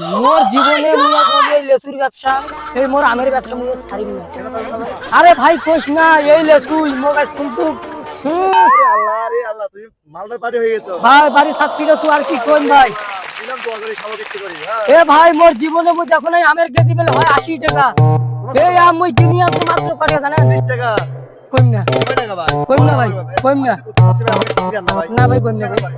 মোর জীবনে মুই এই লেচুর ব্যবসা এই মোর আমের ব্যবসা মুই ছাড়িব না। আরে ভাই কইস না এই লেচুই মো গাছ কিন্তু আরে আল্লাহ রে আল্লাহ, তুমি মালদার পার্টি হয়ে গেছো। ভাই বাড়ি ছাত্রী গেছু আর কি কইন ভাই। দিলাম তো আগে খাবো বিক্রি করি। হ্যাঁ এ ভাই মোর জীবনে মুই দেখো নাই আমের কেজি বেলে হয় 80 টাকা। এই আম মুই কিনি আনতো মাত্র কত জানেন? 20 টাকা। কইন না কয় টাকা ভাই? কইন না ভাই কইন না আসি ভাই, আমাকে চিনি না ভাই। না ভাই কইন না ভাই।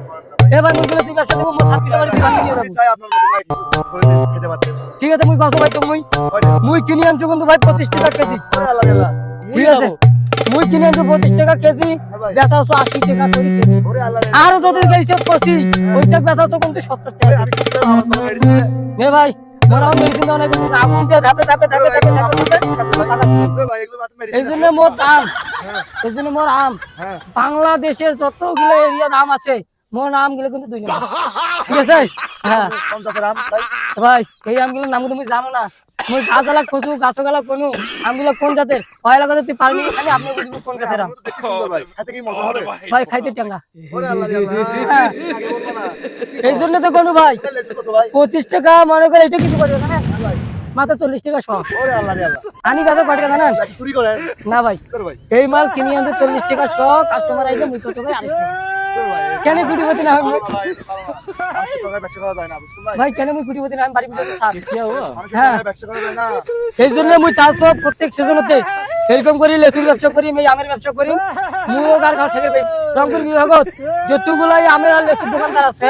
এ ভাই মুই গেলে তুই ব্যবসা দেবো মোর ছাত্রী বাড়ি থেকে নিয়ে আমি যাবো। চাই আপনার মতো ভাই কিছু করে খেতে পারতেন। ঠিক আছে মুই কত ভাই তো মুই কয় টাকা? মুই কিনি আনছো কিন্তু ভাই 25 টাকা কেজি। আরে আল্লাহ রে আল্লাহ, ঠিক আছে মুই কিনে আনছো 25 টাকা কেজি বেচা হচ্ছে 80 টাকা করে কেজি। ওরে আল্লাহ রে। আর যদি গেছে 25 ওইটা বেচা হচ্ছে কিন্তু 70 টাকা। আমি কি করব? আমার কোনো মেডিসিন নেই। এ ভাই মোরাও মেডিসিন দাও না কিন্তু আগুন দিয়ে ধাপে ধাপে ধাপে ধাপে ধাপে ওরে ভাই, এগুলো বাত মেডিসিন এই জন্য মোর দাম হ্যাঁ এই জন্য মোর আম হ্যাঁ। বাংলাদেশের যতগুলো এরিয়া নাম আছে মোর নাম গুলো কিন্তু 2 নম্বর। ঠিক আছে হ্যাঁ কোন জাতের আম ভাই? ভাই এই আমগুলোর নাম তুমি জানো না? মই গাছালা খোঁজু গাছগালা কোন আমগুলো কোন জাতের পয়লা কথা তুই পারবি খালি আপনি বুঝবি কোন গাছের আম। আমি তো দেখতে সুন্দর ভাই, খেতে কি মজা হবে? ভাই খাইতে টাঙ্গা। ওরে আল্লাহ রে আল্লাহ, হ্যাঁ। আগে বলবো না। এই জন্য তো কোনো ভাই এটা লেসু কত ভাই? 25 টাকা মনে করে এটা কিছু করবে না মাত্র 40 টাকা সহ। ওরে আল্লাহ রে আল্লাহ, আনি গাছে কয় টাকা জানেন? নাকি চুরি করে? না ভাই তোর ভাই, এই মাল কিনে আনতে 40 টাকা সহ কাস্টমার আইলে মুই তো ভাই আনিস না। তোর ভাই। কেন কুটিপতি না হয় ভাই, ভাই, মানুষের টাকায় ব্যবসা করা যায় না, বুঝছেন ভাই? ভাই কেন মুই কুটিপতি না আমি বাড়ি ভিতরে সার মানুষের হ্যাঁ। টাকায় ব্যবসা করা যায় না। এই জন্য মুই চালছো প্রত্যেক সিজনতে এরকম করি লেচুর ব্যবসা করি আমি আমের ব্যবসা করি মুও গার ঘর থেকে রংপুর বিভাগত যতগুলাই আমের আর লেচুর দোকানদার আছে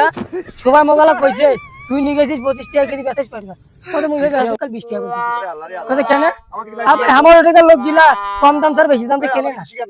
সবাই মোবাইল কইছে তুই নিয়ে গেছিস 25 টাকা কেজি বেচেছ পারবা কত মুই ভেবে কাল 20 টাকা ওরে আল্লাহ রে আল্লাহ, কথা কেন আমাকে কি ভাই আপনি আমার ওটা লোক গিলা কম দাম তার বেশি দাম দিয়ে কেনে না। শিখান।